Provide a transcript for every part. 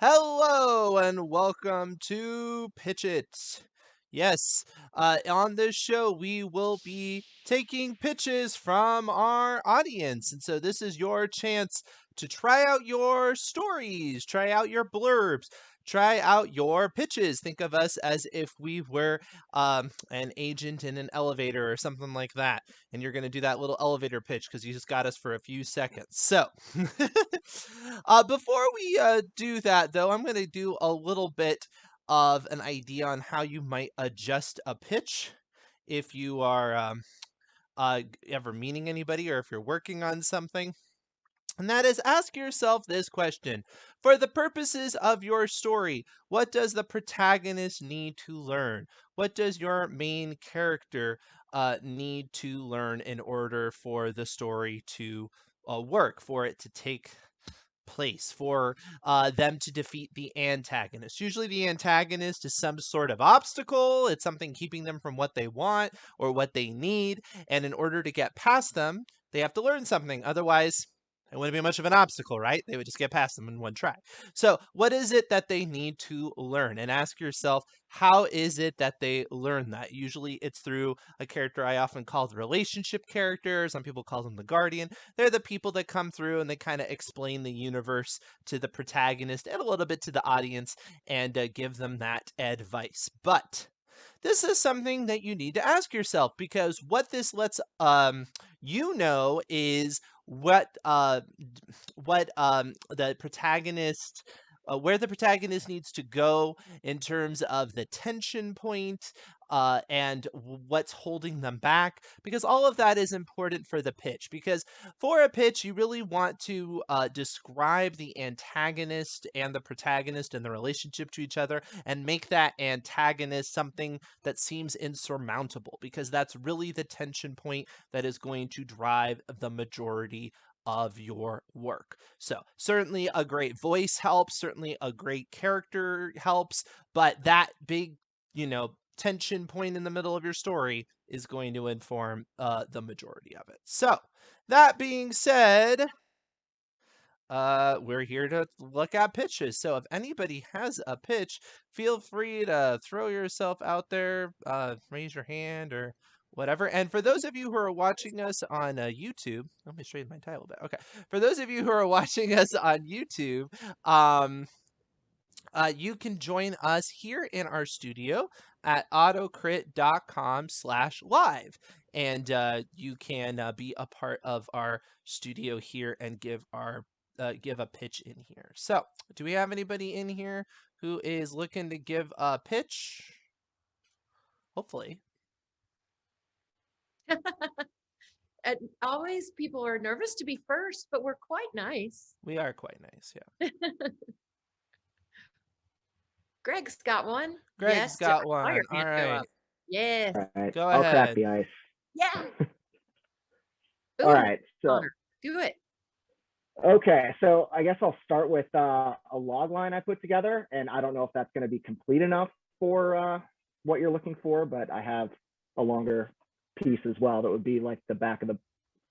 Hello and welcome to Pitch It. Yes, on this show, we will be taking pitches from our audience. And so, this is your chance to try out your stories, try out your blurbs, try out your pitches. Think of us as if we were an agent in an elevator or something like that. And you're going to do that little elevator pitch because you just got us for a few seconds. So, before we do that, though, I'm going to do a little bit of an idea on how you might adjust a pitch if you are ever meeting anybody or if you're working on something. And that is, ask yourself this question. For the purposes of your story, what does the protagonist need to learn? What does your main character need to learn in order for the story to work, for it to take place, for them to defeat the antagonist? Usually, the antagonist is some sort of obstacle, it's something keeping them from what they want or what they need. And in order to get past them, they have to learn something. Otherwise, it wouldn't be much of an obstacle, right? They would just get past them in one try. So, what is it that they need to learn? And ask yourself, how is it that they learn that? Usually, it's through a character I often call the relationship character. Some people call them the guardian. They're the people that come through and they kind of explain the universe to the protagonist and a little bit to the audience and give them that advice. But this is something that you need to ask yourself, because what this lets you know is what the protagonist where the protagonist needs to go in terms of the tension point, and what's holding them back, because all of that is important for the pitch. Because for a pitch, you really want to describe the antagonist and the protagonist and the relationship to each other, and make that antagonist something that seems insurmountable, because that's really the tension point that is going to drive the majority of your work. So, certainly a great voice helps, certainly a great character helps, but that big, tension point in the middle of your story is going to inform the majority of it. So, that being said, we're here to look at pitches. So if anybody has a pitch, feel free to throw yourself out there, raise your hand or whatever. And for those of you who are watching us on YouTube, let me straighten my tie a little bit. Okay. For those of you who are watching us on YouTube, um, you can join us here in our studio at autocrit.com/live. And you can be a part of our studio here and give a pitch in here. So, do we have anybody in here who is looking to give a pitch? Hopefully. And always people are nervous to be first, but we're quite nice. We are quite nice, yeah. Greg's got one. Greg's Yes, got I saw your one. All hand go up. right. Yes. All right, Go I'll crack ahead. the ice. Yeah. All Ooh, right, so Connor, do it. okay, so I guess I'll start with a log line I put together, and I don't know if that's going to be complete enough for what you're looking for, but I have a longer piece as well that would be like the back of the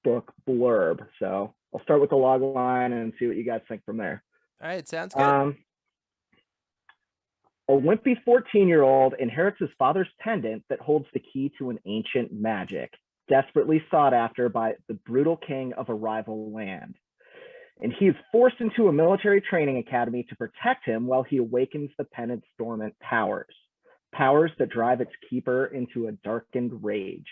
book blurb. So I'll start with the log line and see what you guys think from there. All right, sounds good. A wimpy 14-year-old inherits his father's pendant that holds the key to an ancient magic, desperately sought after by the brutal king of a rival land. And he is forced into a military training academy to protect him while he awakens the pendant's dormant powers, powers that drive its keeper into a darkened rage.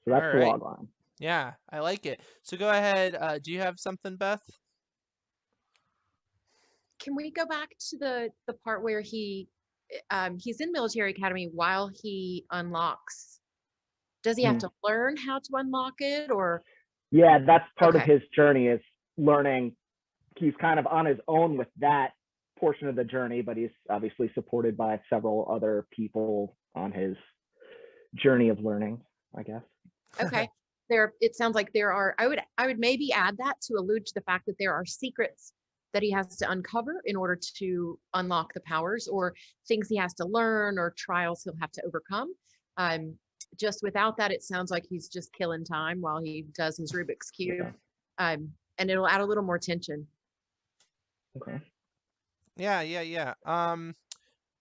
So that's All the right. log line. Yeah, I like it. So go ahead. Do you have something, Beth? Can we go back to the part where he's in military academy while he unlocks? Does he have to learn how to unlock it, or? Yeah, that's part of Okay. his journey, is learning. He's kind of on his own with that portion of the journey, but he's obviously supported by several other people on his journey of learning, I guess. Okay. It sounds like there are, I would maybe add that to allude to the fact that there are secrets that he has to uncover in order to unlock the powers, or things he has to learn, or trials he'll have to overcome. Just without that, it sounds like he's just killing time while he does his Rubik's Cube. And it'll add a little more tension. Okay. Yeah.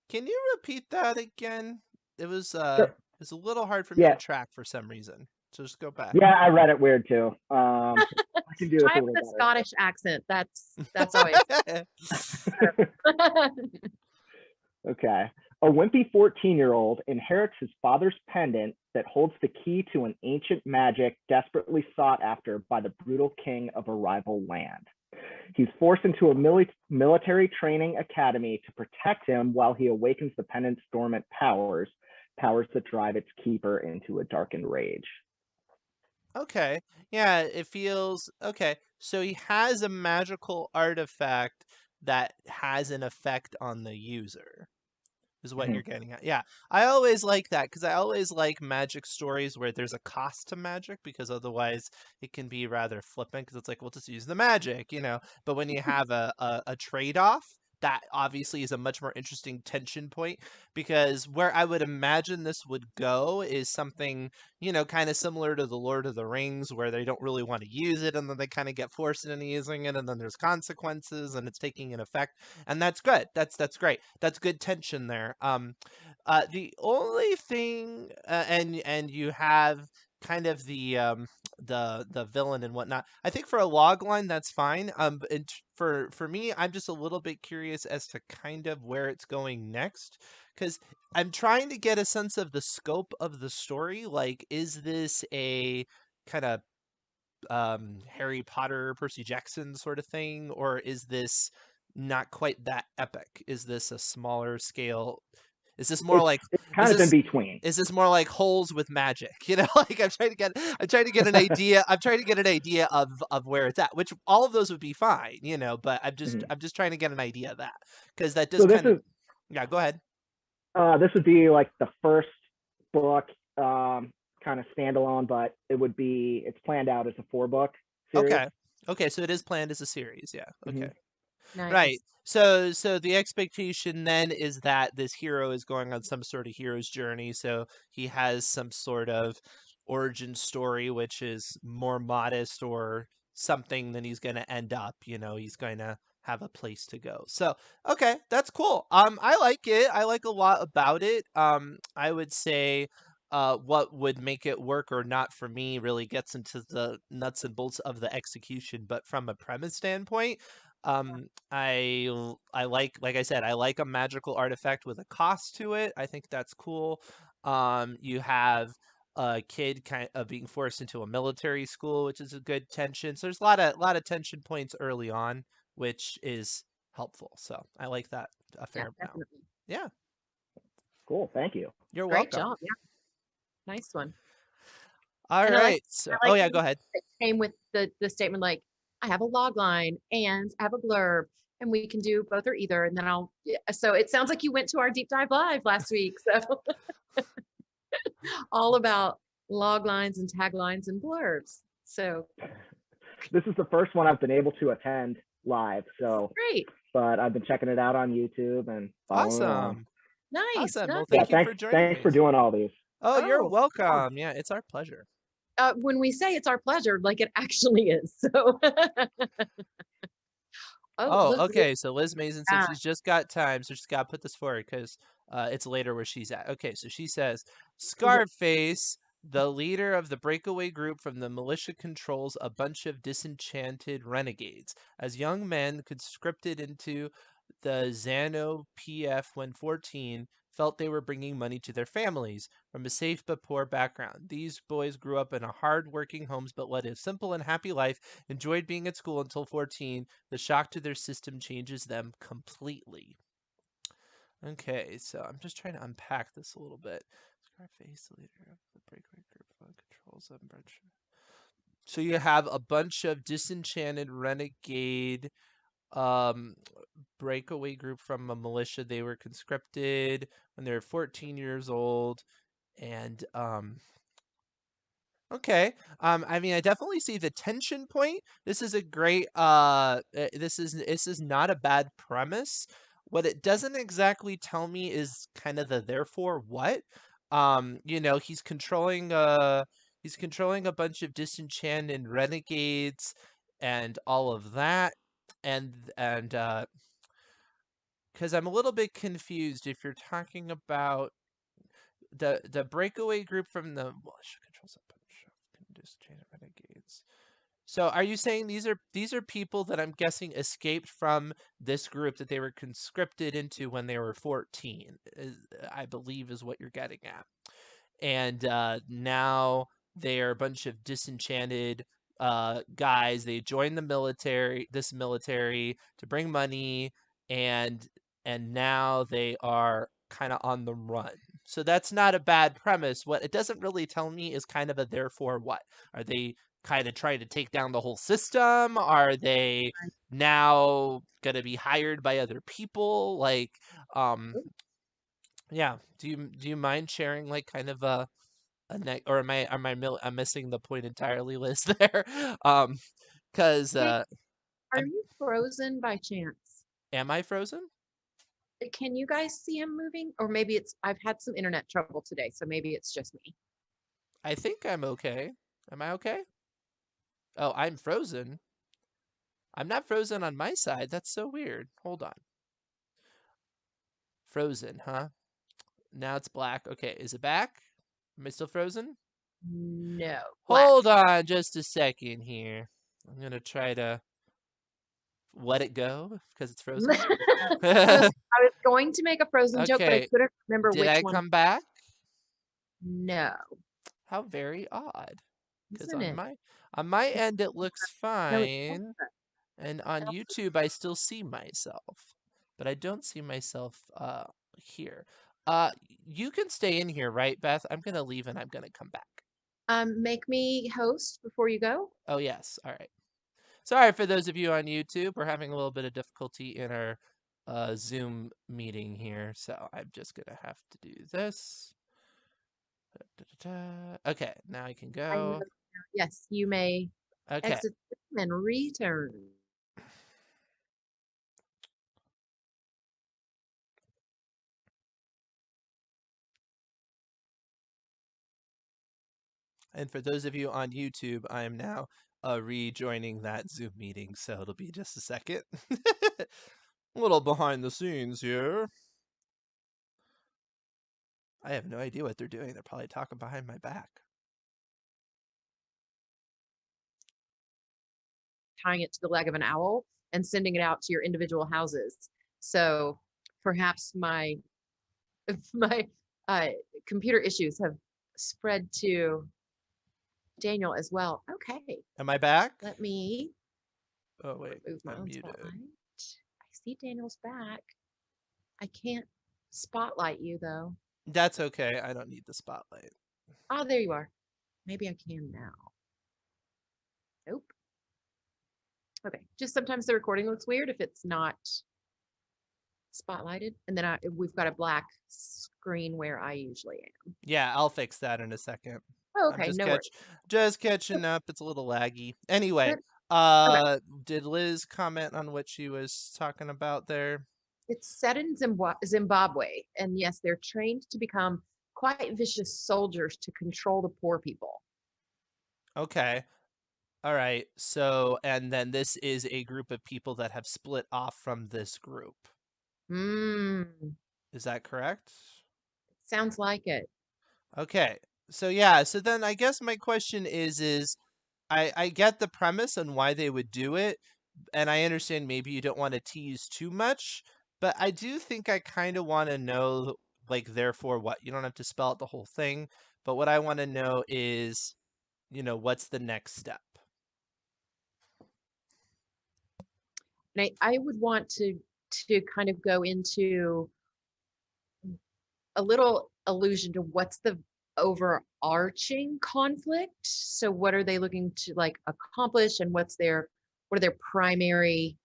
Can you repeat that again? It was Sure. it's a little hard for me to Yeah. track for some reason. So just go back. Yeah, I read it weird too. I can do this Try a it little with a better. Scottish accent. That's always better. Okay. A wimpy 14-year-old inherits his father's pendant that holds the key to an ancient magic desperately sought after by the brutal king of a rival land. He's forced into a military training academy to protect him while he awakens the pendant's dormant powers, powers that drive its keeper into a darkened rage. Okay. Yeah, it feels okay. So he has a magical artifact that has an effect on the user, is what Mhm. you're getting at. Yeah. I always like that because I always like magic stories where there's a cost to magic because otherwise it can be rather flippant because it's like, well, just use the magic, you know. But when you have a trade-off, that obviously is a much more interesting tension point because where I would imagine this would go is something, you know, kind of similar to the Lord of the Rings where they don't really want to use it and then they kind of get forced into using it and then there's consequences and it's taking an effect and that's good. That's great. That's good tension there. The only thing, and you have kind of the villain and whatnot. I think for a log line that's fine. For me, I'm just a little bit curious as to kind of where it's going next because I'm trying to get a sense of the scope of the story. Like, is this a kind of Harry Potter, Percy Jackson sort of thing, or is this not quite that epic? Is this a smaller scale? Is this more It's like it's is kind of in this between. is this more like holes with magic? You know, like I'm trying to get an idea. I'm trying to get an idea of where it's at, which all of those would be fine, you know, but Mhm. I'm just trying to get an idea of that because that does So kind of yeah, go ahead. this would be like the first book, kind of standalone, but it's planned out as a 4-book series. Okay. Okay, so it is planned as a series, yeah. Okay. Mhm. Right. Nice. So the expectation then is that this hero is going on some sort of hero's journey. So he has some sort of origin story, which is more modest or something than he's going to end up. You know, he's going to have a place to go. So okay, that's cool. I like it. I like a lot about it. I would say. What would make it work or not for me really gets into the nuts and bolts of the execution. But from a premise standpoint, I like I said, I like a magical artifact with a cost to it. I think that's cool. You have a kid kind of being forced into a military school, which is a good tension. So there's a lot of tension points early on, which is helpful. So I like that a Yeah, fair amount. definitely. Yeah, Cool. Thank you. you're Great welcome. job. Yeah, nice one. All And I like right. So, I oh like yeah, that go ahead. it came with the statement like, I have a log line and I have a blurb, and we can do both or either. And then I'll yeah, so it sounds like you went to our deep dive live last week. So all about log lines and taglines and blurbs. So This is the first one I've been able to attend live, so great. but I've been checking it out on YouTube and following along. Awesome. Nice. Awesome. Well, Nice. Yeah, thank you for joining thanks me. for doing all these. Oh, you're Oh, yeah. welcome. Yeah, it's our pleasure. When we say it's our pleasure, like it actually is. So oh, Oh, Elizabeth. okay. So Liz Mason said Yeah. she's just got time, so she's got to put this forward because it's later where she's at. Okay, so she says Scarface, the leader of the breakaway group from the militia, controls a bunch of disenchanted renegades. As young men conscripted into the Xano PF when 14, felt they were bringing money to their families from a safe but poor background. These boys grew up in a hard-working homes but led a simple and happy life, enjoyed being at school until 14. The shock to their system changes them completely. Okay, so I'm just trying to unpack this a little bit. Scarface, the leader of the breakaway group, controls a bunch. So you have a bunch of disenchanted renegade um, breakaway group from a militia. They were conscripted when they were 14 years old, and okay. I mean, I definitely see the tension point. This is a great this is not a bad premise. What it doesn't exactly tell me is kind of the therefore what. You know, he's controlling a bunch of disenchanted renegades and all of that. and because I'm a little bit confused if you're talking about the breakaway group from the controls renegades. So are you saying these are people that I'm guessing escaped from this group that they were conscripted into when they were 14? I believe is what you're getting at. And now they are a bunch of disenchanted guys. They joined this military to bring money, and now they are kind of on the run. So that's not a bad premise. What it doesn't really tell me is kind of a therefore what. Are they kind of trying to take down the whole system? Are they now going to be hired by other people? Like, yeah. Do you mind sharing like kind of a neck, or I'm missing the point entirely, Liz, there? Because Hey, are I'm you frozen by chance? am I frozen? Can you guys see him moving? Or maybe I've had some internet trouble today, so maybe it's just me. I think I'm okay. Am I okay? Oh, I'm frozen. I'm not frozen on my side. That's so weird. Hold on. Frozen, huh? Now it's black. Okay, is it back? Am I still frozen? No, black. Hold on just a second here. I'm gonna try to let it go because it's frozen. I was going to make a frozen joke, but I Okay, couldn't remember did which I one. come back? No, How very odd. Because isn't it? on my end it looks No, it's fine, and on YouTube I still see myself, but I don't see myself here. You can stay in here, right, Beth? I'm gonna leave and I'm gonna come back. Make me host before you go. Oh yes, all right. Sorry for those of you on YouTube. We're having a little bit of difficulty in our Zoom meeting here, so I'm just gonna have to do this. Okay, now I can I know. go. Yes, you may Okay. exit and return. And for those of you on YouTube, I am now rejoining that Zoom meeting, so it'll be just a second. A little behind the scenes here. I have no idea what they're doing. They're probably talking behind my back. Tying it to the leg of an owl and sending it out to your individual houses. So perhaps my my computer issues have spread to Daniel as well. Okay, Am I back? let me Oh, wait. remove my I'm own muted. spotlight. I see Daniel's back. I can't spotlight you though. That's okay. I don't need the spotlight. Oh, there you are. Maybe I can now. Nope. Okay, just sometimes the recording looks weird if it's not spotlighted. And then we've got a black screen where I usually am. Yeah, I'll fix that in a second. Oh, I'm okay, no worries. just catching up. It's a little laggy. Anyway, Good. Okay. did Liz comment on what she was talking about there? It's set in Zimbabwe. And yes, they're trained to become quite vicious soldiers to control the poor people. Okay. All right. So, and then this is a group of people that have split off from this group. Hmm. Is that correct? Sounds like it. Okay. So yeah, so then I guess my question is I get the premise on why they would do it, and I understand maybe you don't want to tease too much, but I do think I kind of want to know, like, therefore what. You don't have to spell out the whole thing, but what I want to know is, what's the next step? And I would want to kind of go into a little allusion to what's the overarching conflict. So what are they looking to like accomplish and what are their primary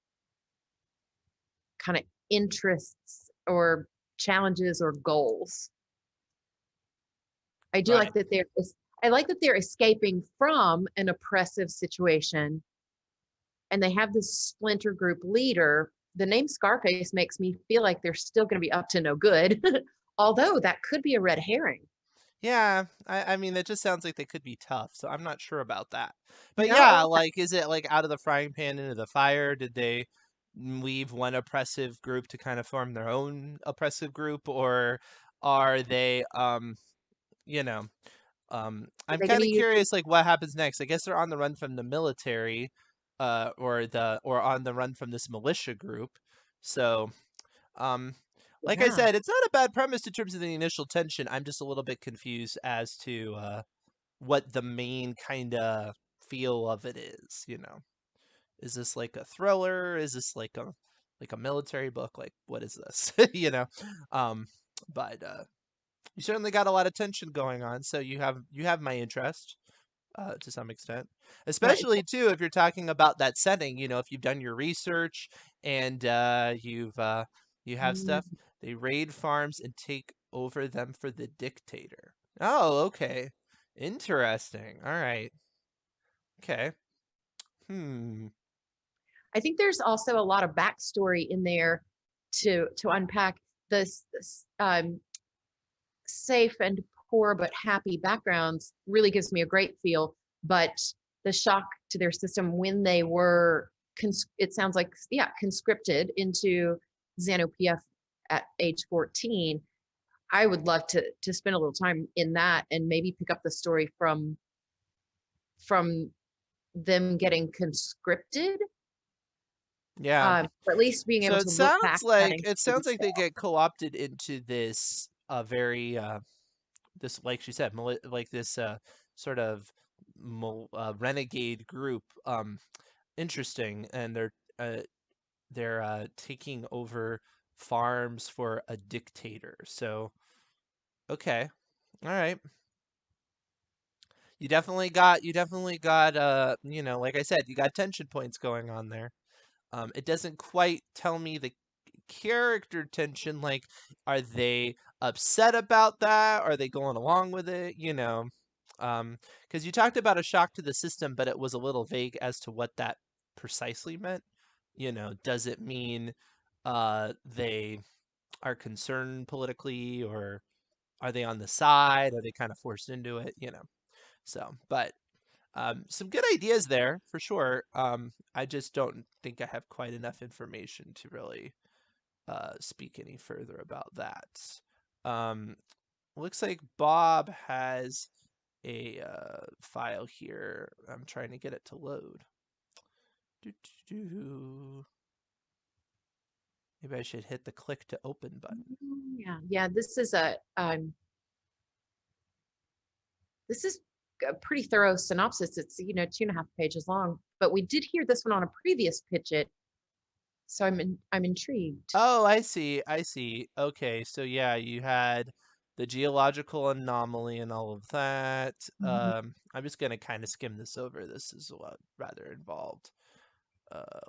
kind of interests or challenges or goals? I do Right. like that I like that they're escaping from an oppressive situation and they have this splinter group leader. The name Scarface makes me feel like they're still going to be up to no good, although that could be a red herring. Yeah, I mean, it just sounds like they could be tough, so I'm not sure about that. But yeah, No, like, is it like out of the frying pan into the fire? Did they leave one oppressive group to kind of form their own oppressive group, or are they, you know, Are I'm they going kind to of use curious, like what happens next. I guess they're on the run from the military, or on the run from this militia group. So, um, like I yeah. said, it's not a bad premise in terms of the initial tension. I'm just a little bit confused as to what the main kind of feel of it is. Is this like a thriller? Is this like a military book? Like what is this? Um, but you certainly got a lot of tension going on, so you have my interest to some extent, Yeah. especially too if you're talking about that setting. If you've done your research and you have Mm, stuff. They raid farms and take over them for the dictator. Oh, okay, interesting. All right, okay. Hmm. I think there's also a lot of backstory in there to unpack this safe and poor but happy backgrounds really gives me a great feel. But the shock to their system when they were, it sounds like, yeah, conscripted into Xanopf at age 14. I would love to spend a little time in that and maybe pick up the story from them getting conscripted, Yeah. or at least being So able it to look sounds back at that like in it greater sounds like they detail. get co-opted into this very this, like she said, like this sort of renegade group. Interesting, and they're taking over farms for a dictator. So okay, all right. You definitely got like I said, you got tension points going on there. It doesn't quite tell me the character tension. Like, are they upset about that? Are they going along with it? Because you talked about a shock to the system, but it was a little vague as to what that precisely meant. Does it mean they are concerned politically, or are they on the side? Are they kind of forced into it? So, but some good ideas there for sure. I just don't think I have quite enough information to really speak any further about that. Um, looks like Bob has a file here. I'm trying to get it to load. Doo-doo-doo. Maybe I should hit the click to open button. Yeah, this is a pretty thorough synopsis. It's 2.5 pages long, but we did hear this one on a previous pitch it, so I'm intrigued. Oh, I see. I see. Okay, so yeah, you had the geological anomaly and all of that. Mhm. I'm just gonna kind of skim this over. This is a lot rather involved.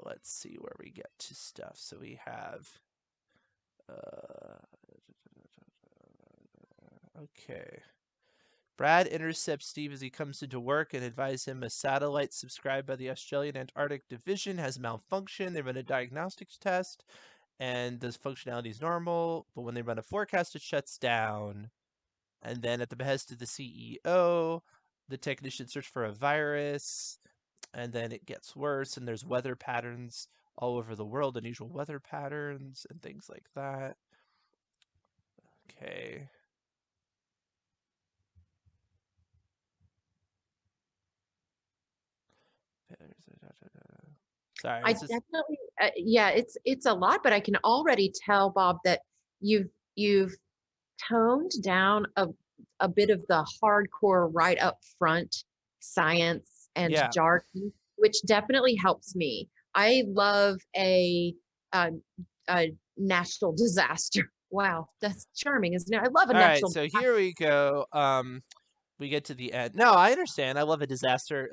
Let's see where we get to stuff. So we have uh, okay. Brad intercepts Steve as he comes into work and advises him a satellite subscribed by the Australian Antarctic Division has malfunctioned. They run a diagnostics test and the functionality is normal, but when they run a forecast, it shuts down. And then at the behest of the CEO, the technicians search for a virus, and then it gets worse, and there's weather patterns all over the world, unusual weather patterns, and things like that. Okay. Sorry, I this is definitely, yeah, it's a lot, but I can already tell, Bob, that you've toned down a bit of the hardcore right up front science and yeah. jargon, which definitely helps me. I love uh, a natural disaster. Wow, that's charming, isn't it? I love a All right, natural so disaster. here we go. We get to the end. No, I understand. I love a disaster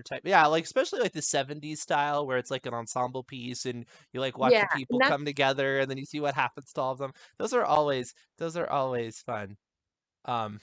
type. Yeah, like especially like the 70s style where it's like an ensemble piece and you like watch the Yeah, people and that's come together and then you see what happens to all of them. Those are always fun. Um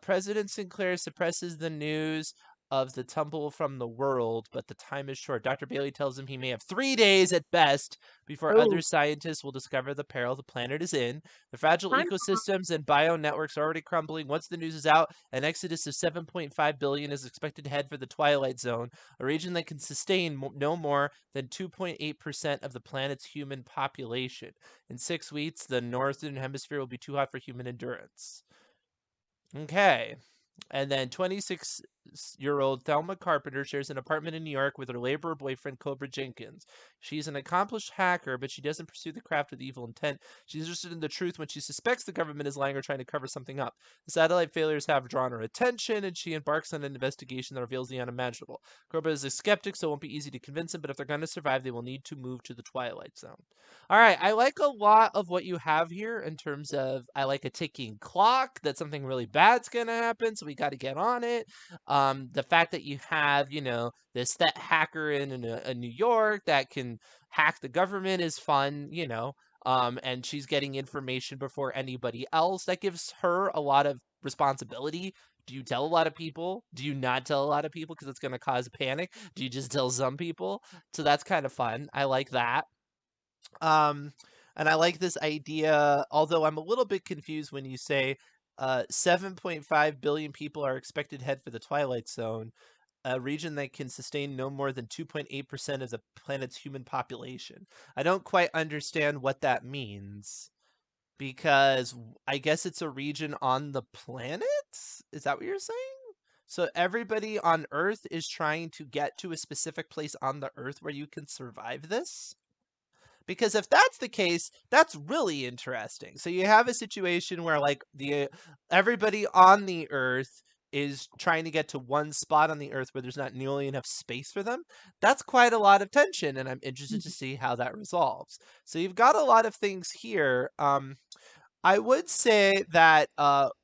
President Sinclair suppresses the news of the tumble from the world, but the time is short. Dr. Bailey tells him he may have 3 days at best before other Oh, scientists will discover the peril the planet is in. The fragile time. ecosystems and bio networks are already crumbling. Once the news is out, an exodus of 7.5 billion is expected to head for the Twilight Zone, a region that can sustain no more than 2.8% of the planet's human population. In 6 weeks, the northern hemisphere will be too hot for human endurance. Okay. And then 26-year-old Thelma Carpenter shares an apartment in New York with her laborer boyfriend, Cobra Jenkins. She's an accomplished hacker, but she doesn't pursue the craft with evil intent. She's interested in the truth when she suspects the government is lying or trying to cover something up. The satellite failures have drawn her attention, and she embarks on an investigation that reveals the unimaginable. Cobra is a skeptic, so it won't be easy to convince him, but if they're going to survive, they will need to move to the Twilight Zone. All right, I like a lot of what you have here in terms of I like a ticking clock that something really bad's gonna happen, so we got to get on it. The fact that you have, this that hacker in New York that can hack the government is fun, and she's getting information before anybody else. That gives her a lot of responsibility. Do you tell a lot of people? Do you not tell a lot of people because it's going to cause panic? Do you just tell some people? So that's kind of fun. I like that. Um, and I like this idea, although I'm a little bit confused when you say 7.5 billion people are expected to head for the Twilight Zone, a region that can sustain no more than 2.8% of the planet's human population. I don't quite understand what that means because I guess it's a region on the planet? Is that what you're saying? So everybody on Earth is trying to get to a specific place on the Earth where you can survive this? Because if that's the case, that's really interesting. So you have a situation where like the everybody on the earth is trying to get to one spot on the earth where there's not nearly enough space for them. That's quite a lot of tension, and I'm interested to see how that resolves. So you've got a lot of things here. I would say that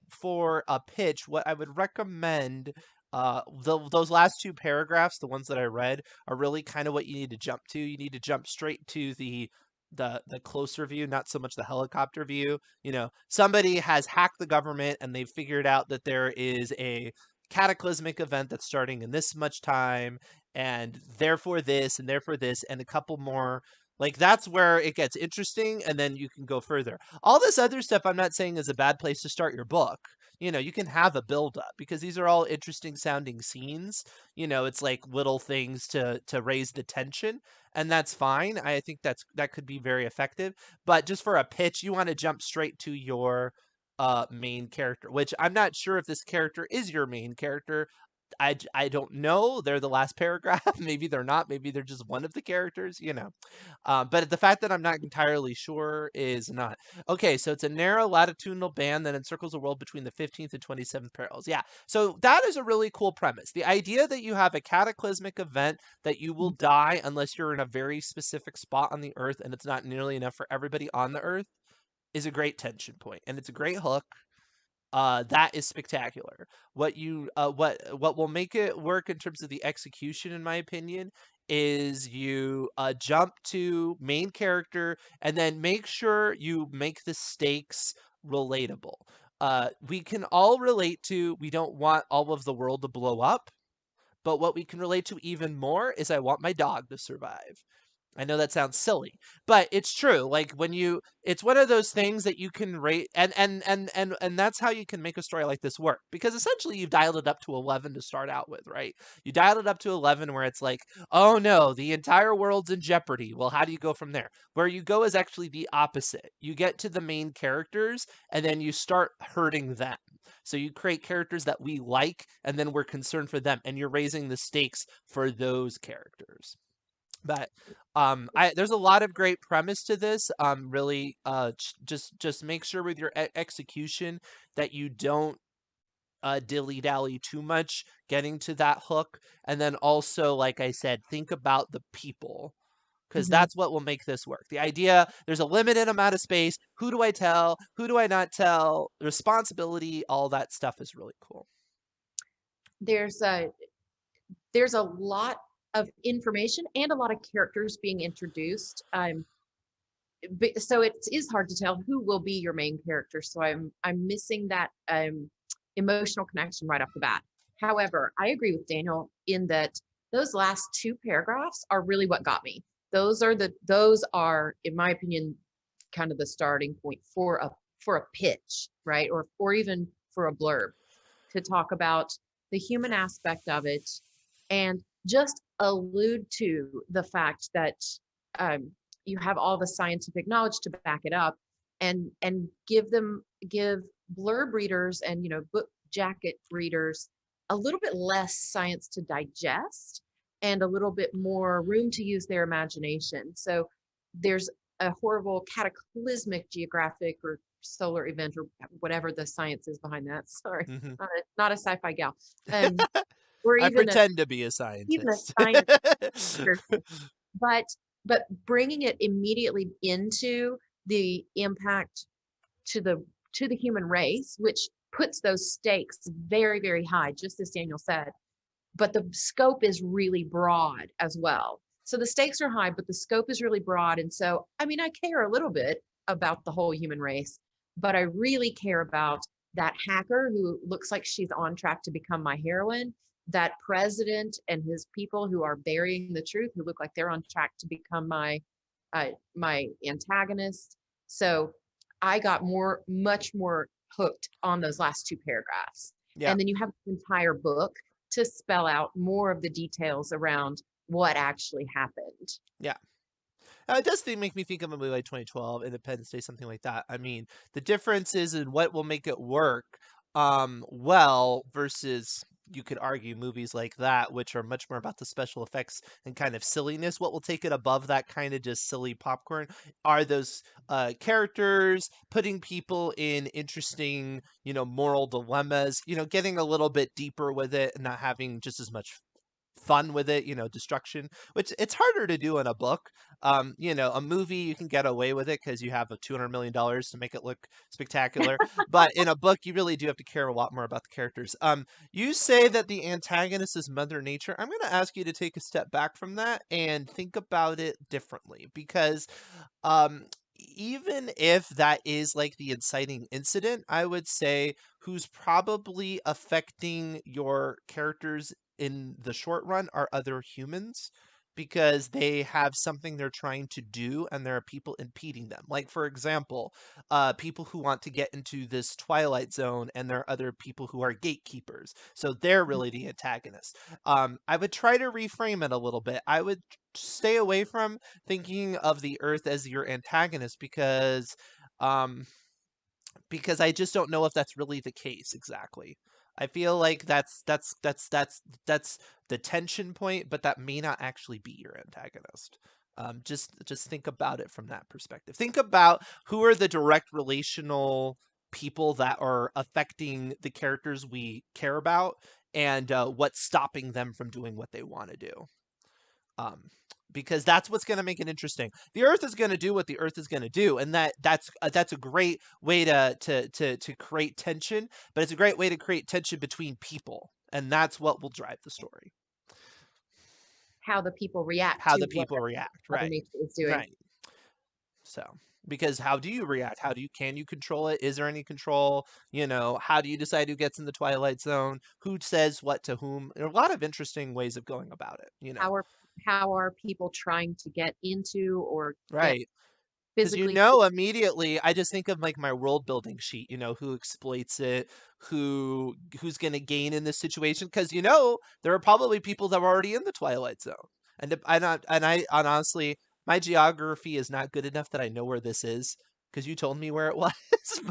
for a pitch, what I would recommend, those last two paragraphs, the ones that I read, are really kind of what you need to jump to. You need to jump straight to the closer view, not so much the helicopter view. Somebody has hacked the government and they've figured out that there is a cataclysmic event that's starting in this much time, and therefore this, and therefore this, and a couple more. Like that's where it gets interesting, and then you can go further. All this other stuff I'm not saying is a bad place to start your book. You can have a build up because these are all interesting sounding scenes. It's like little things to raise the tension, and that's fine. I think that could be very effective. But just for a pitch, you want to jump straight to your main character, which I'm not sure if this character is your main character. I don't know. They're the last paragraph. Maybe they're not. Maybe they're just one of the characters. But the fact that I'm not entirely sure is not. Okay, so it's a narrow latitudinal band that encircles the world between the 15th and 27th parallels. Yeah, so that is a really cool premise. The idea that you have a cataclysmic event that you will die unless you're in a very specific spot on the earth and it's not nearly enough for everybody on the earth is a great tension point, and it's a great hook. That is spectacular. What will make it work in terms of the execution, in my opinion, is you jump to main character and then make sure you make the stakes relatable. We can all relate to we don't want all of the world to blow up, but what we can relate to even more is I want my dog to survive. I know that sounds silly, but it's true. Like it's one of those things that you can rate, and that's how you can make a story like this work. Because essentially, you've dialed it up to 11 to start out with, right? You dialed it up to 11, where it's like, oh no, the entire world's in jeopardy. Well, how do you go from there? Where you go is actually the opposite. You get to the main characters, and then you start hurting them. So you create characters that we like, and then we're concerned for them, and you're raising the stakes for those characters. But there's a lot of great premise to this. Really, just make sure with your execution that you don't dilly dally too much getting to that hook, and then also, like I said, think about the people because Mhm. that's what will make this work. The idea there's a limited amount of space. Who do I tell? Who do I not tell? Responsibility, all that stuff is really cool. There's a there's a lot of information and a lot of characters being introduced. So it is hard to tell who will be your main character. So I'm missing that emotional connection right off the bat. However, I agree with Daniel in that those last two paragraphs are really what got me. Those are, in my opinion, kind of the starting point for a pitch, right? Or even for a blurb to talk about the human aspect of it and just allude to the fact that um, you have all the scientific knowledge to back it up and give blurb readers and book jacket readers a little bit less science to digest and a little bit more room to use their imagination. So there's a horrible cataclysmic geographic or solar event or whatever the science is behind that. Sorry, Hmm. not a sci-fi gal. Or I even pretend to be a even a scientist. science person. But bringing it immediately into the impact to the human race, which puts those stakes very, very high, just as Daniel said. But the scope is really broad as well. So the stakes are high, but the scope is really broad. And so, I mean, I care a little bit about the whole human race, but I really care about that hacker who looks like she's on track to become my heroine, that president and his people who are burying the truth, who look like they're on track to become my antagonist. So I got much more hooked on those last two paragraphs. Yeah. And then you have the entire book to spell out more of the details around what actually happened. Yeah. It does make me think of a movie like 2012, Independence Day, something like that. I mean, the difference is in what will make it work well versus you could argue movies like that, which are much more about the special effects and kind of silliness. What will take it above that kind of just silly popcorn are those characters putting people in interesting, moral dilemmas, getting a little bit deeper with it and not having just as much fun with it, destruction, which it's harder to do in a book. A movie you can get away with it because you have a $200 million to make it look spectacular. But in a book, you really do have to care a lot more about the characters. You say that the antagonist is Mother Nature. I'm going to ask you to take a step back from that and think about it differently because um, even if that is like the inciting incident, I would say who's probably affecting your characters in the short run are other humans because they have something they're trying to do and there are people impeding them. Like, for example, people who want to get into this Twilight Zone and there are other people who are gatekeepers. So they're really the antagonists. I would try to reframe it a little bit. I would stay away from thinking of the Earth as your antagonist um, because I just don't know if that's really the case exactly. I feel like that's the tension point, but that may not actually be your antagonist. Just think about it from that perspective. Think about who are the direct relational people that are affecting the characters we care about, and what's stopping them from doing what they want to do. Um, because that's what's going to make it interesting. The Earth is going to do what the Earth is going to do, and that's a great way to create tension. But it's a great way to create tension between people, and that's what will drive the story. How the people react How to the what people react, Mother right? Nature is doing. Right. So, because how do you react? Can you control it? Is there any control? How do you decide who gets in the Twilight Zone? Who says what to whom? There are a lot of interesting ways of going about it. How are how are people trying to get into or get Right. Because physically immediately, I just think of like my world building sheet. Who exploits it, who's going to gain in this situation. Because there are probably people that are already in the Twilight Zone, and honestly, my geography is not good enough that I know where this is. Because you told me where it was,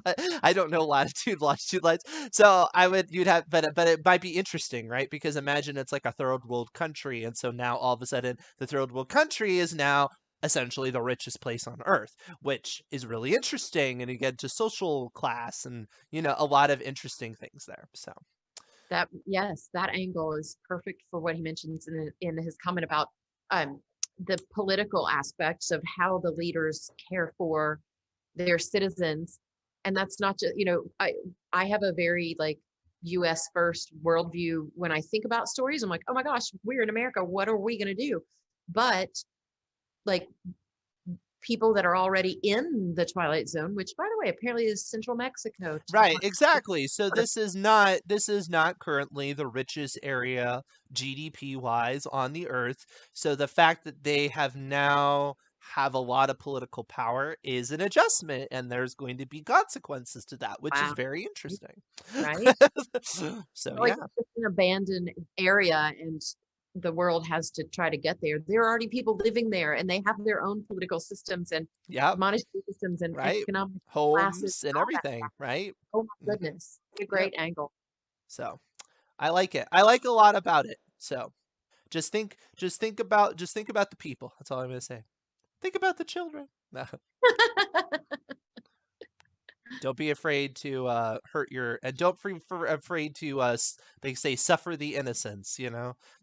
but I don't know latitude, longitude lines. So you'd have, but it might be interesting, right? Because imagine it's like a third world country, and so now all of a sudden the third world country is now essentially the richest place on earth, which is really interesting. And you get to social class and, a lot of interesting things there. So, that yes, that angle is perfect for what he mentions in his comment about um, the political aspects of how the leaders care for their citizens. And that's not just, I have a very like US first worldview when I think about stories. I'm like, oh my gosh, we're in America. What are we going to do? But like people that are already in the Twilight Zone, which, by the way, apparently is central Mexico. Right, exactly. So this is not currently the richest area GDP wise on the earth. So the fact that they have a lot of political power is an adjustment, and there's going to be consequences to that, which is Wow. very interesting. Right? So Like yeah. it's just an abandoned area and the world has to try to get there. There are already people living there and they have their own political systems and Yep, monetary systems and right. economic classes Homes and and all that everything, stuff. right? Oh my Mhm. goodness. What a Yep. great angle. So I like it. I like a lot about it. So just think about the people. That's all I'm gonna say. Think about the children. No. Don't be afraid to hurt your, and don't be afraid to they say suffer the innocents,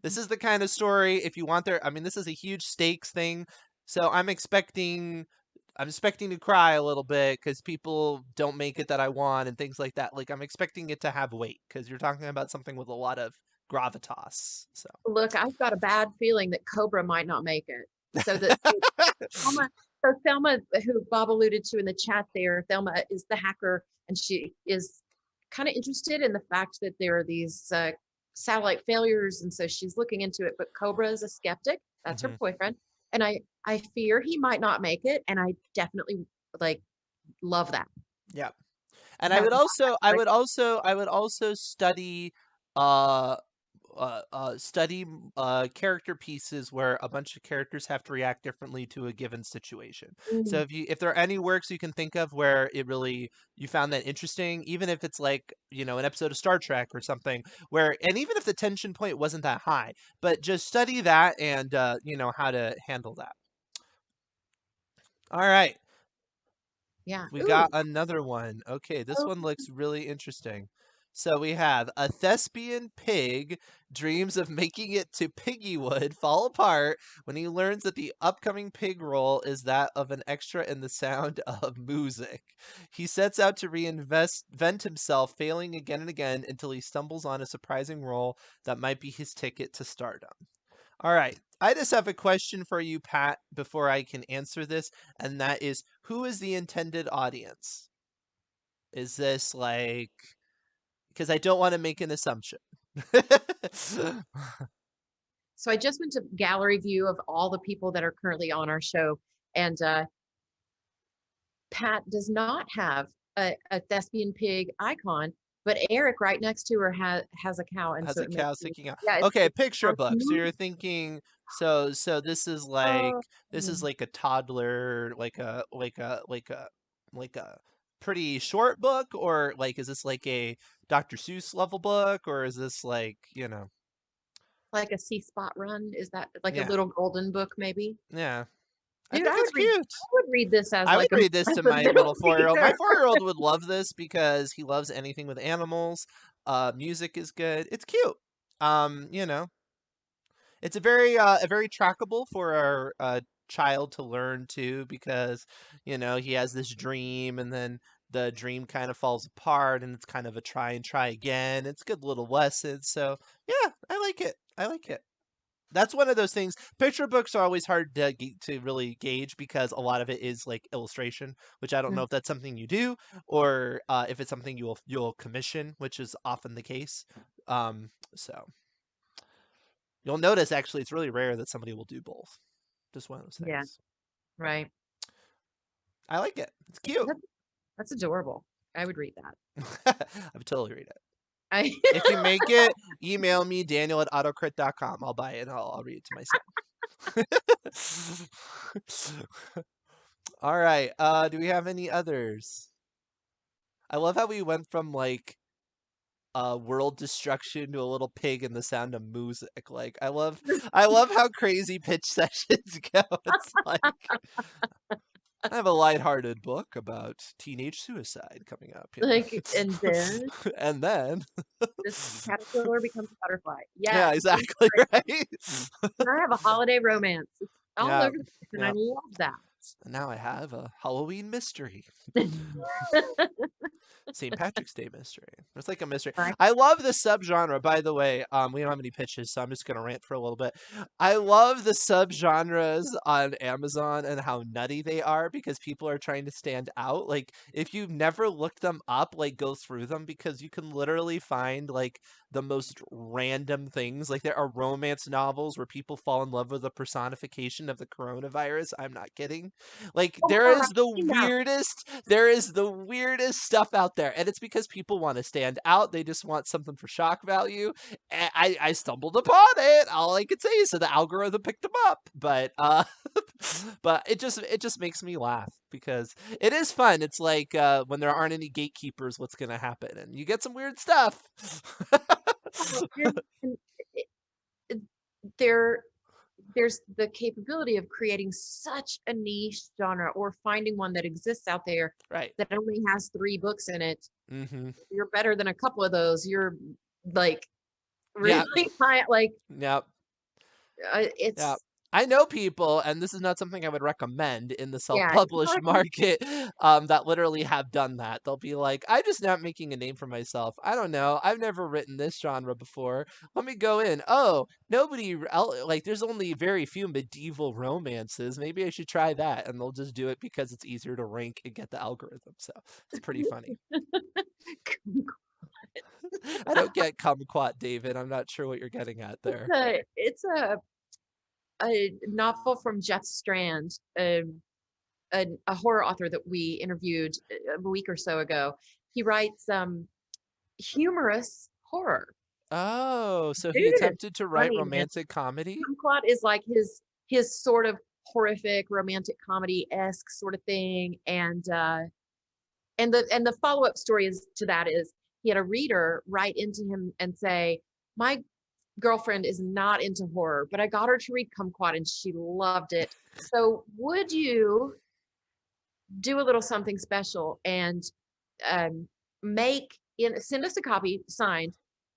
this is the kind of story, if you want there, I mean, this is a huge stakes thing, so I'm expecting to cry a little bit because people don't make it that I want and things like that. Like, I'm expecting it to have weight because you're talking about something with a lot of gravitas. So Look, I've got a bad feeling that Cobra might not make it. So Thelma, Thelma, who Bob alluded to in the chat there, Thelma is the hacker, and she is kind of interested in the fact that there are these satellite failures, and so she's looking into it. But Cobra is a skeptic. That's her hmm boyfriend, and I fear he might not make it, and I definitely like love that. yeah. And I Have would to watch also, that. I Like, would also, I would also uh, study character pieces where a bunch of characters have to react differently to a given situation. So mm, if there are any works you can think of where you found that interesting, even if it's like an episode of Star Trek or something, and even if the tension point wasn't that high, but just study that and how to handle that. All right. yeah. We got Ooh. another one. Okay, this Oh, one looks really interesting. So we have a thespian pig dreams of making it to Piggywood fall apart when he learns that the upcoming pig role is that of an extra in the sound of music. He sets out to reinvent himself, failing again and again until he stumbles on a surprising role that might be his ticket to stardom. All right. I just have a question for you, Pat, before I can answer this, and that is, who is the intended audience? Is this like, because I don't want to make an assumption. so I just went to gallery view of all the people that are currently on our show, and Pat does not have a thespian pig icon, but Eric right next to her has a cow, and Has so a it cow makes me, sticking out. yeah, Okay, it's picture sounds book. So smooth. you're thinking, so Oh, this is like a toddler, like a pretty short book, or like is this like a Dr. Seuss level book, or is this like. like a C spot run. Is that like a Yeah, little golden book, maybe? yeah. I Dude, think it's cute. I would read this as I would like read this as to a my middle little 4-year-old. My reader. 4-year-old would love this because he loves anything with animals. Music is good. It's cute. Um, you know, it's a very trackable for our child to learn too, because he has this dream, and then the dream kind of falls apart, and it's kind of a try and try again. It's good little lessons. So yeah, I like it. I like it. That's one of those things. Picture books are always hard to really gauge because a lot of it is like illustration, which I don't know Mm, if that's something you do, or if it's something you'll commission, which is often the case. So you'll notice actually it's really rare that somebody will do both. Just one of those yeah, things. right. I like it. It's cute. That's that's adorable. I would read that. I would totally read it. I If you make it, email me Daniel@autocrit.com. I'll buy it and I'll read it to myself. All right. Do we have any others? I love how we went from like world destruction to a little pig and the sound of music. Like I love how crazy pitch sessions go. It's like I have a lighthearted book about teenage suicide coming up. like, and then And then this caterpillar becomes a butterfly. yeah, Yes, exactly, right? and I have a holiday romance. It's all Yeah, over the place, and I yeah. love that. And now I have a Halloween mystery. St. Patrick's Day mystery. It's like a mystery. Right. I love the subgenre, by the way. We don't have any pitches, so I'm just gonna rant for a little bit. I love the subgenres on Amazon and how nutty they are because people are trying to stand out. Like, if you've never looked them up, like, go through them because you can literally find like the most random things. Like, there are romance novels where people fall in love with the personification of the coronavirus. I'm not kidding. Like, Oh, there wow, is I've the seen that. weirdest stuff out there, and it's because people want to stand out. They just want something for shock value. And I stumbled upon it. All I could say is so the algorithm picked them up, but but it just makes me laugh because it is fun. It's like when there aren't any gatekeepers, what's gonna happen, and you get some weird stuff. Oh, and it- there there's the capability of creating such a niche genre or finding one that exists out there Right. that only has 3 books in it. Mm-hmm. You're better than a couple of those. You're like Yeah. really high. Like Yep. Yeah. it's I know people, and this is not something I would recommend in the yeah. It's not self-published recommend- market, that literally have done that. They'll be like, I'm just not making a name for myself. I don't know. I've never written this genre before. Let me go in. Oh, like, there's only very few medieval romances. Maybe I should try that. And they'll just do it because it's easier to rank and get the algorithm. So it's pretty funny. I don't get kumquat, David. I'm not sure what you're getting at there. it's a novel from Jeff Strand, a horror author that we interviewed a week or so ago. He writes humorous horror. Oh, so he Dude is attempted to write funny, man. romantic comedy? Kumquat is like his sort of horrific romantic comedy-esque sort of thing. And the follow-up story is to that is he had a reader write into him and say, my girlfriend is not into horror, but I got her to read Kumquat and she loved it. So would you do a little something special and send us a copy signed,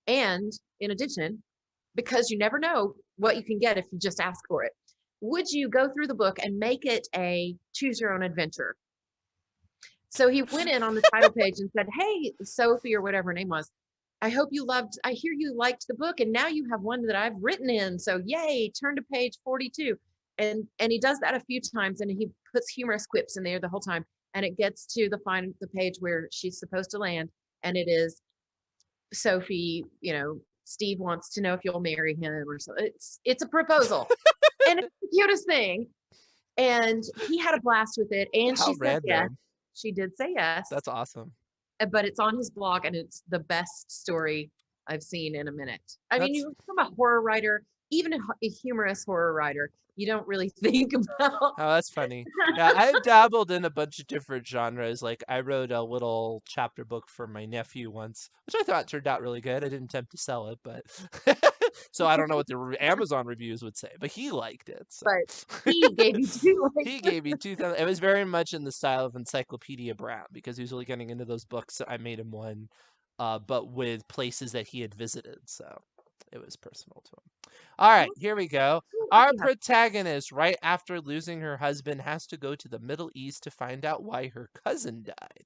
and in addition, because you never know what you can get if you just ask for it, would you go through the book and make it a choose your own adventure? So he went in on the title page and said, hey, Sophie, or whatever her name was, I hear you liked the book and now you have one that I've written in. So yay, turn to page 42. And he does that a few times and he puts humorous quips in there the whole time. And it gets to the page where she's supposed to land. And it is Sophie, Steve wants to know if you'll marry him or so. It's a proposal. And it's the cutest thing. And he had a blast with it. And How she said yes. random. She did say yes. That's awesome. But it's on his blog and it's the best story I've seen in a minute. I mean, from a horror writer, even a humorous horror writer, you don't really think about. Oh, that's funny. Yeah, I've dabbled in a bunch of different genres. Like, I wrote a little chapter book for my nephew once, which I thought turned out really good. I didn't attempt to sell it, but so I don't know what the Amazon reviews would say, but he liked it. So. But he gave you two. He gave me 2,000. It was very much in the style of Encyclopedia Brown because he was really getting into those books. So I made him one, but with places that he had visited. So it was personal to him. All right, here we go. Our protagonist, right after losing her husband, has to go to the Middle East to find out why her cousin died.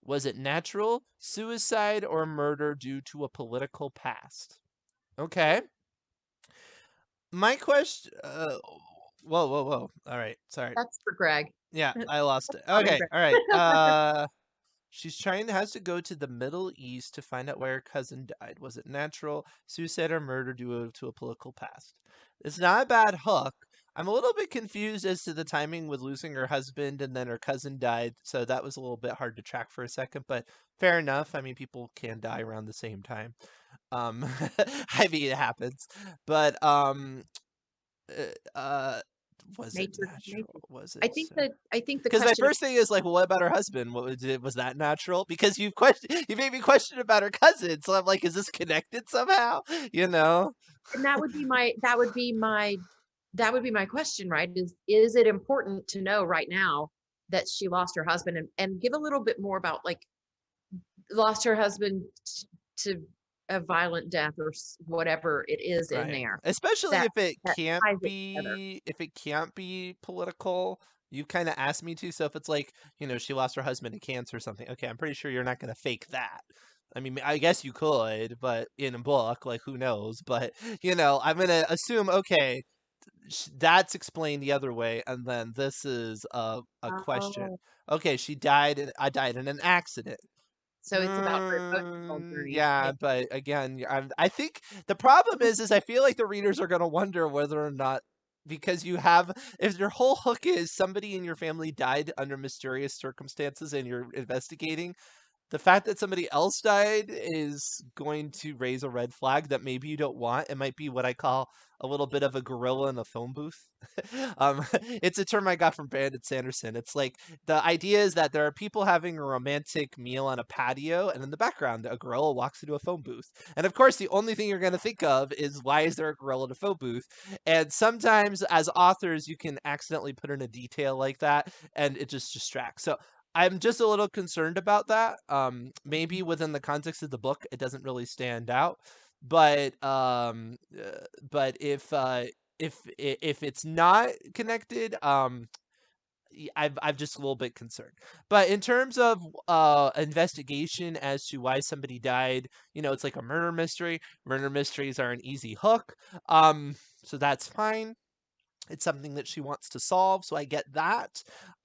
Was it natural, suicide, or murder due to a political past? Okay. My question. Whoa. All right. Sorry. That's for Greg. Yeah, I lost it. Sorry, Okay. Greg. All right. Has to go to the Middle East to find out why her cousin died. Was it natural, suicide, or murder due to a political past? It's not a bad hook. I'm a little bit confused as to the timing with losing her husband and then her cousin died, so that was a little bit hard to track for a second, but fair enough. I mean, people can die around the same time. I mean, it happens. But was it natural? Was it? I think the because my question first thing is like, well, what about her husband? What was that natural? Because you made me question about her cousin, so I'm like, is this connected somehow? and that would be my question, right? Is it important to know right now that she lost her husband, and give a little bit more about like lost her husband to a violent death or whatever it is in there, especially that if it ties can't it together. be political. You kind of asked me to. So if it's like, she lost her husband to cancer or something, okay, I'm pretty sure you're not going to fake that. I mean, I guess you could, but in a book, like, who knows? But, I'm going to assume, okay, that's explained the other way. And then this is a question. Oh, Okay, I died in an accident. so it's about her emotional journey. Yeah, but again, I think the problem is I feel like the readers are going to wonder whether or not, because if your whole hook is somebody in your family died under mysterious circumstances and you're investigating, the fact that somebody else died is going to raise a red flag that maybe you don't want. It might be what I call a little bit of a gorilla in a phone booth. It's a term I got from Brandon Sanderson. It's like the idea is that there are people having a romantic meal on a patio, and in the background, a gorilla walks into a phone booth. And of course, the only thing you're going to think of is, why is there a gorilla in a phone booth? And sometimes, as authors, you can accidentally put in a detail like that, and it just distracts. So I'm just a little concerned about that. Maybe within the context of the book, it doesn't really stand out, but if it's not connected, I'm just a little bit concerned. But in terms of investigation as to why somebody died, it's like a murder mystery. Murder mysteries are an easy hook, so that's fine. It's something that she wants to solve, so I get that.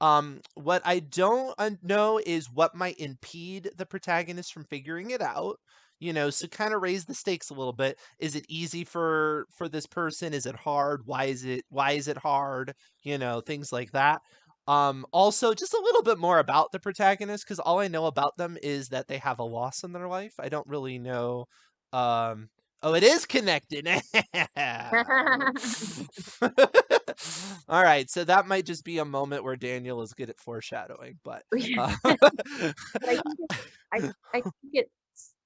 What I don't know is what might impede the protagonist from figuring it out. So kind of raise the stakes a little bit. Is it easy for this person? Is it hard? Why is it hard? Things like that. Also, just a little bit more about the protagonist, because all I know about them is that they have a loss in their life. I don't really know. Oh, it is connected. All right, so that might just be a moment where Daniel is good at foreshadowing, but But I think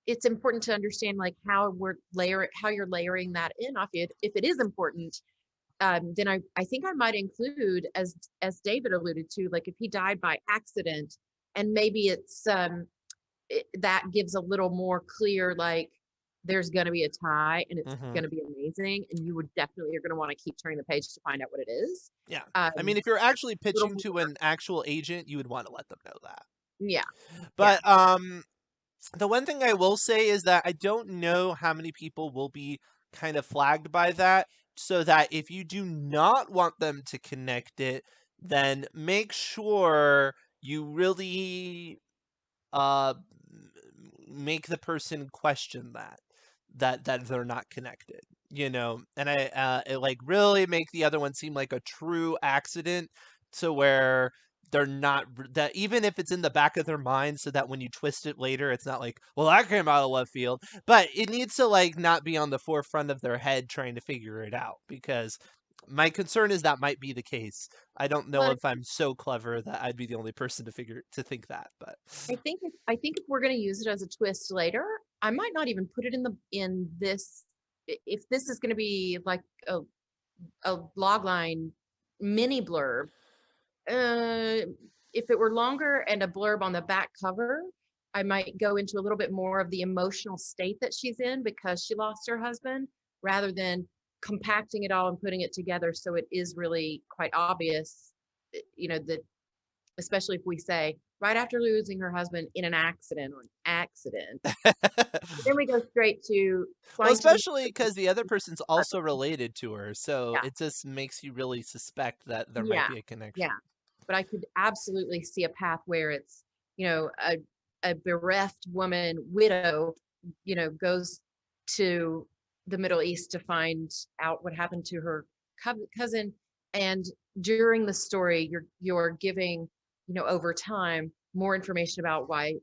it's important to understand like how you're layering that in off it. If it is important, then I think I might include, as David alluded to, like if he died by accident, and maybe that gives a little more clear, like there's going to be a tie and it's Mhm. going to be amazing, and you would definitely, you're going to want to keep turning the page to find out what it is. Yeah. I mean, Um, if you're actually little pitching to more, an actual agent, you would want to let them know that. yeah, yeah. But the one thing I will say is that I don't know how many people will be kind of flagged by that, so that if you do not want them to connect it, then make sure you really uh make the person question that they're not connected, and like really make the other one seem like a true accident, to where they're not that, even if it's in the back of their mind, so that when you twist it later, it's not like, well, that came out of left field, but it needs to like not be on the forefront of their head trying to figure it out, because my concern is that might be the case. I don't know Well, if I'm so clever that I'd be the only person to think that, but I think if we're going to use it as a twist later, I might not even put it in this. If this is going to be like a log line mini blurb, uh, if it were longer and a blurb on the back cover, I might go into a little bit more of the emotional state that she's in because she lost her husband, rather than compacting it all and putting it together so it is really quite obvious, that especially if we say right after losing her husband in an accident, or an accident, then we go straight to well, flying to the especially because the other person's also related to her, so yeah, it just makes you really suspect that there might yeah, be a connection. yeah. But I could absolutely see a path where it's, a bereft woman, widow, goes to the Middle East to find out what happened to her cousin. And during the story, you're giving, over time, more information about why,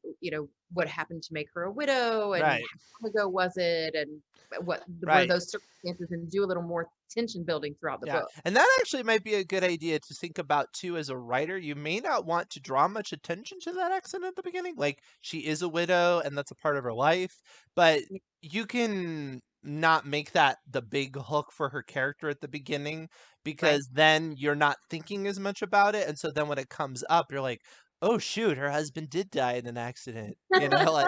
what happened to make her a widow, and Right, how long ago was it, and what were right. those circumstances, and do a little more tension building throughout the Yeah, book. and that actually might be a good idea to think about too as a writer. You may not want to draw much attention to that accident at the beginning. Like, she is a widow and that's a part of her life, but you can not make that the big hook for her character at the beginning, Right. because then you're not thinking as much about it. And so then when it comes up, you're like, oh shoot, her husband did die in an accident. Like,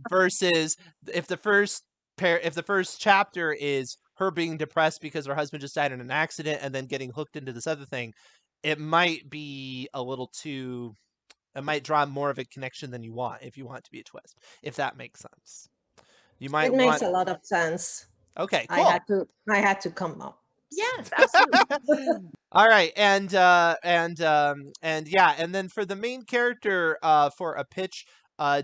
versus if the first if the first chapter is her being depressed because her husband just died in an accident and then getting hooked into this other thing, it might be a little too. It might draw more of a connection than you want if you want it to be a twist. If that makes sense, you might It makes want. a lot of sense. Okay, I cool. had to come up. Yes, absolutely. All right, and yeah, and then for the main character, for a pitch,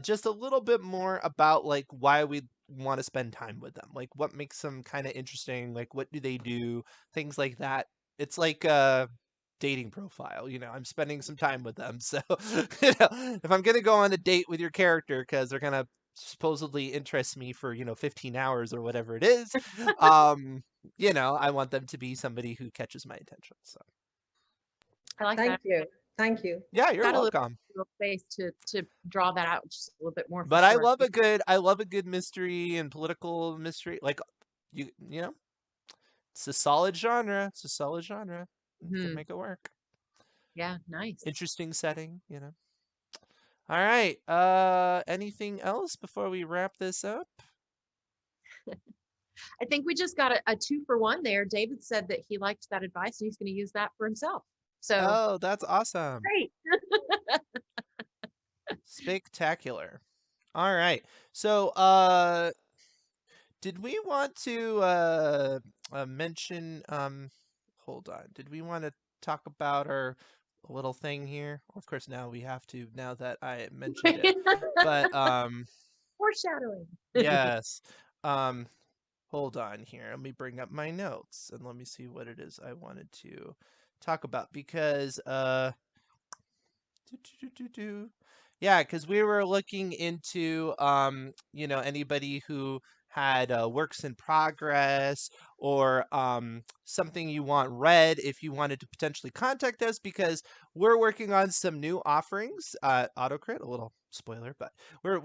just a little bit more about like why we want to spend time with them, like what makes them kind of interesting, like what do they do, things like that. It's like a dating profile, I'm spending some time with them, so if I'm gonna go on a date with your character because they're gonna supposedly interest me for 15 hours or whatever it is, um I want them to be somebody who catches my attention. So, I like Thank that. you. Thank you. yeah, you're Got a welcome. little space to draw that out just a little bit more for But sure. I love a good mystery and political mystery. Like it's a solid genre. It's a solid genre. You can Mhm. make it work. Yeah, nice. Interesting setting. All right. Anything else before we wrap this up? I think we just got a 2-for-1 there. David said that he liked that advice and he's going to use that for himself. So Oh, that's awesome. great. Spectacular. All right. So, did we want to mention hold on. Did we want to talk about our little thing here? Of course now we have to now that I mentioned it. But Foreshadowing. yes. Um hold on here. Let me bring up my notes and let me see what it is I wanted to talk about because yeah, because we were looking into anybody who had works in progress or something you want read if you wanted to potentially contact us because we're working on some new offerings. AutoCrit, a little spoiler, but we're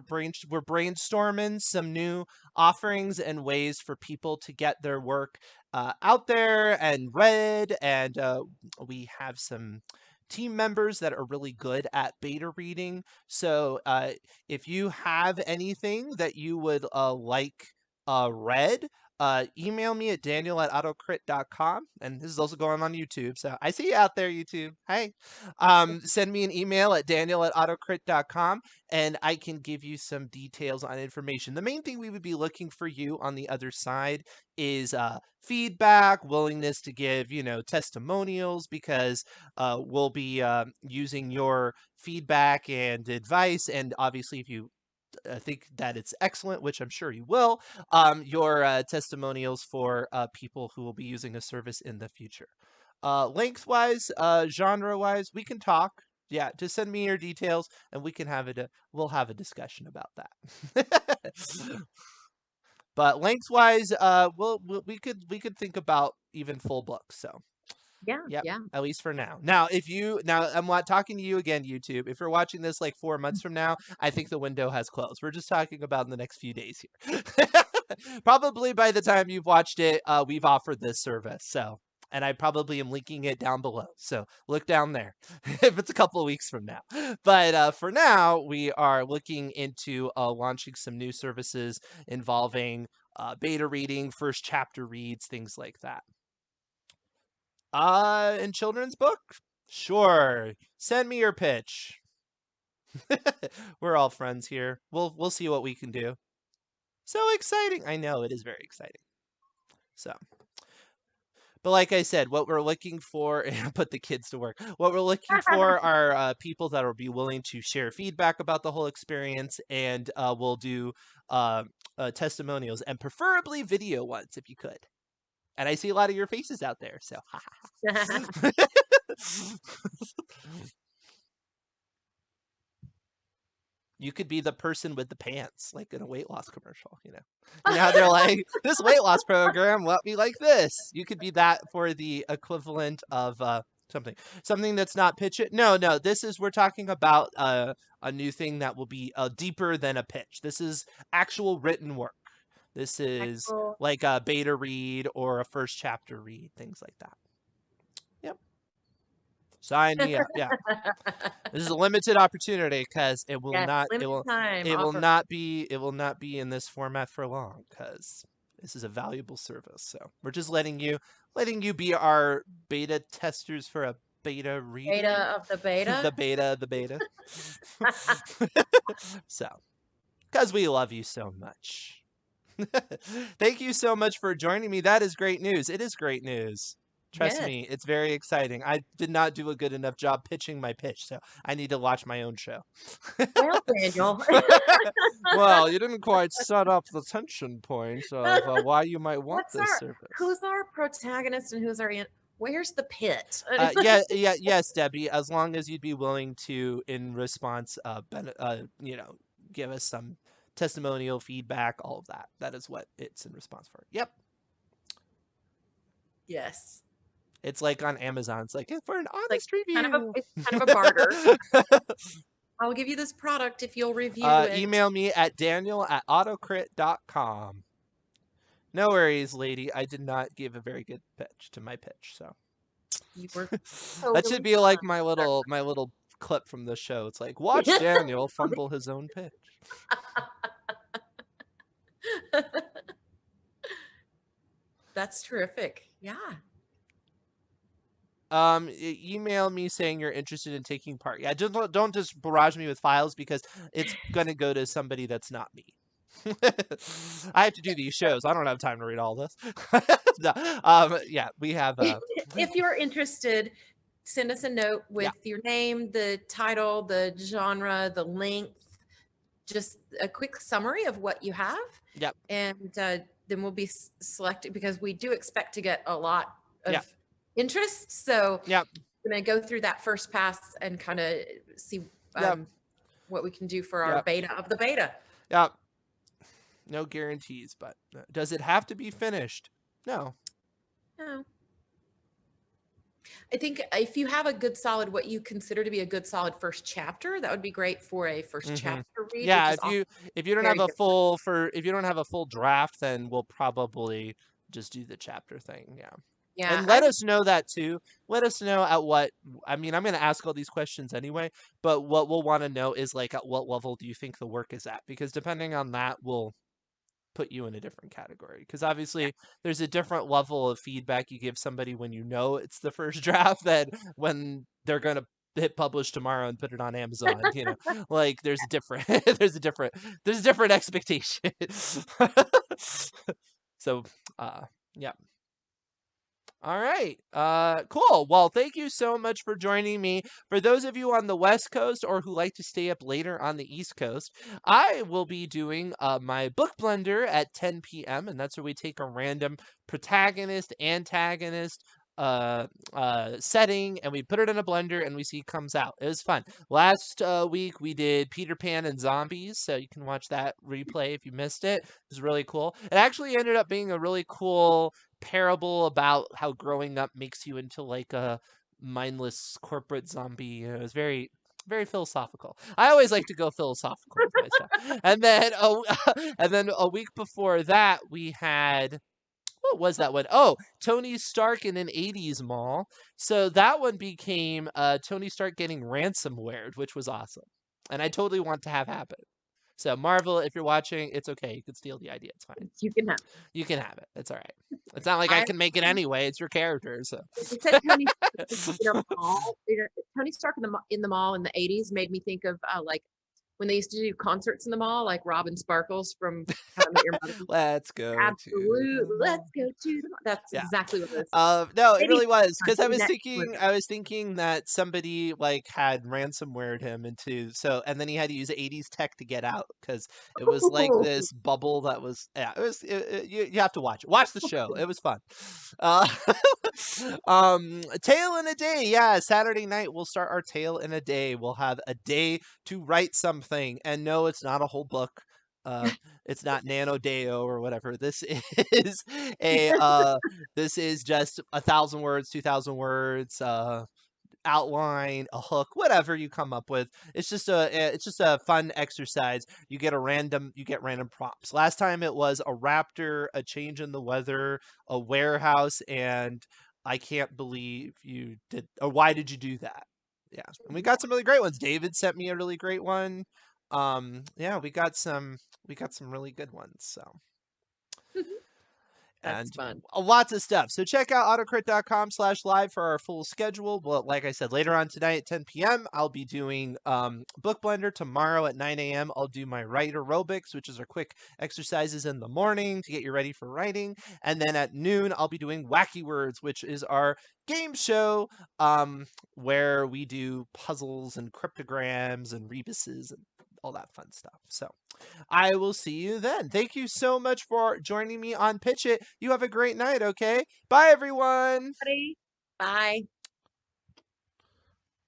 brainstorming some new offerings and ways for people to get their work out there and read, and we have some team members that are really good at beta reading. So if you have anything that you would like read, email me at daniel@autocrit.com. And this is also going on YouTube. So I see you out there, YouTube. Hey. Send me an email at daniel@autocrit.com and I can give you some details on information. The main thing we would be looking for you on the other side is feedback, willingness to give, testimonials, because we'll be using your feedback and advice. And obviously, if you think that it's excellent, which I'm sure you will, your testimonials for people who will be using a service in the future. Lengthwise, genre-wise, we can talk. Yeah, just send me your details, and we can have we'll have a discussion about that. But lengthwise, we could think about even full books. So Yeah, yep, yeah. at least for now. Now, I'm not talking to you again, YouTube. If you're watching this like 4 months from now, I think the window has closed. We're just talking about in the next few days here. Probably by the time you've watched it, we've offered this service. So, and I probably am linking it down below. So look down there if it's a couple of weeks from now. But for now, we are looking into launching some new services involving beta reading, first chapter reads, things like that. In children's book? Sure. Send me your pitch. We're all friends here. We'll see what we can do. So exciting. I know it is very exciting. So, but like I said, what we're looking for, put the kids to work. What we're looking for are people that will be willing to share feedback about the whole experience, and we'll do testimonials and preferably video ones if you could. And I see a lot of your faces out there, so. You could be the person with the pants, like in a weight loss commercial, You know how they're like, this weight loss program won't be like this. You could be that for the equivalent of something that's not pitch it. No, we're talking about a new thing that will be deeper than a pitch. This is actual written work. This is Actual- like a beta read or a first chapter read, things like that. Yep. Sign me up. Yeah. This is a limited opportunity because it will Yes, not limited time it will offer. not be in this format for long because this is a valuable service. So we're just letting you letting you be our beta testers for a beta reader. Beta of the beta. The beta of the beta. So, because we love you so much. Thank you so much for joining me. That is great news. It is great news. Trust Yes. me, it's very exciting. I did not do a good enough job pitching my pitch, so I need to watch my own show. Well, Daniel. Well, you didn't quite set up the tension point of why you might want this service. Who's our protagonist and who's our where's the pit? Yes, Debbie. As long as you'd be willing to, in response, give us some testimonial feedback, all of that. That is what it's in response for. Yep. Yes. It's like on Amazon. It's like for an honest review. It's kind of a barter. I'll give you this product if you'll review it. Email me at daniel@autocrit.com. No worries, lady. I did not give a very good pitch to my pitch, so You were that should be like my little clip from the show. It's like, watch Daniel fumble his own pitch. That's terrific. Yeah. Email me saying you're interested in taking part. Yeah, don't just barrage me with files because it's gonna go to somebody that's not me. I have to do these shows. I don't have time to read all this. No, yeah, we have. If you're interested, send us a note with your name, the title, the genre, the length, just a quick summary of what you have. Yep. And then we'll be selected because we do expect to get a lot of interest. So yep. I'm going to go through that first pass and kind of see what we can do for our beta of the beta. Yep. No guarantees, but does it have to be finished? No. No. I think if you have a good solid, what you consider to be a good solid first chapter, that would be great for a first chapter read. Yeah, if you don't have a full draft, then we'll probably just do the chapter thing. Yeah. Yeah. And let us know that too. Let us know I'm going to ask all these questions anyway, but what we'll want to know is like at what level do you think the work is at? Because depending on that, we'll put you in a different category. Because obviously there's a different level of feedback you give somebody when you know it's the first draft than when they're going to hit publish tomorrow and put it on Amazon. Like there's a different expectation. So, yeah. All right. Cool. Well, thank you so much for joining me. For those of you on the West Coast or who like to stay up later on the East Coast, I will be doing my book blender at 10 p.m. and that's where we take a random protagonist, antagonist, setting and we put it in a blender and we see it comes out. It was fun. Last week we did Peter Pan and zombies, so you can watch that replay if you missed it. It was really cool. It actually ended up being a really cool parable about how growing up makes you into like a mindless corporate zombie. It was very very philosophical. I always like to go philosophical with my stuff. And then a week before that we had, what was that one? Oh, Tony Stark in an 80s mall. So that one became Tony Stark getting ransomware, which was awesome. And I totally want to have happen. So Marvel, if you're watching, it's okay. You can steal the idea. It's fine. You can have it. You can have it. It's all right. It's not like I can make it anyway. It's your character. So Tony Stark in the mall in the 80s made me think of like when they used to do concerts in the mall, like Robin Sparkles from How I Met Your Mother. Let's go. Absolutely. Let's go to the mall. That's exactly what this is. No, it really was. Because I was thinking that somebody like had ransomwared him into and then he had to use 80s tech to get out because it was like this bubble that was you have to watch it. Watch the show. It was fun. Tale in a Day. Yeah, Saturday night we'll start our Tale in a Day. We'll have a day to write something. And no, it's not a whole book. It's not Nano Deo or whatever. This is this is just 1,000 words, 2,000 words, outline, a hook, whatever you come up with. It's just a fun exercise. You get random prompts. Last time it was a raptor, a change in the weather, a warehouse, and I can't believe you did, or why did you do that? Yeah, and we got some really great ones. David sent me a really great one. Yeah, we got some really good ones. So That's and fun. lots of stuff. So check out autocrit.com/live for our full schedule. Well, like I said, later on tonight at 10 p.m., I'll be doing Book Blender. Tomorrow at 9 a.m., I'll do my write aerobics, which is our quick exercises in the morning to get you ready for writing. And then at noon, I'll be doing Wacky Words, which is our game show where we do puzzles and cryptograms and rebuses and all that fun stuff. So I will see you then. Thank you so much for joining me on Pitch It. You have a great night, okay? Bye, everyone. Bye.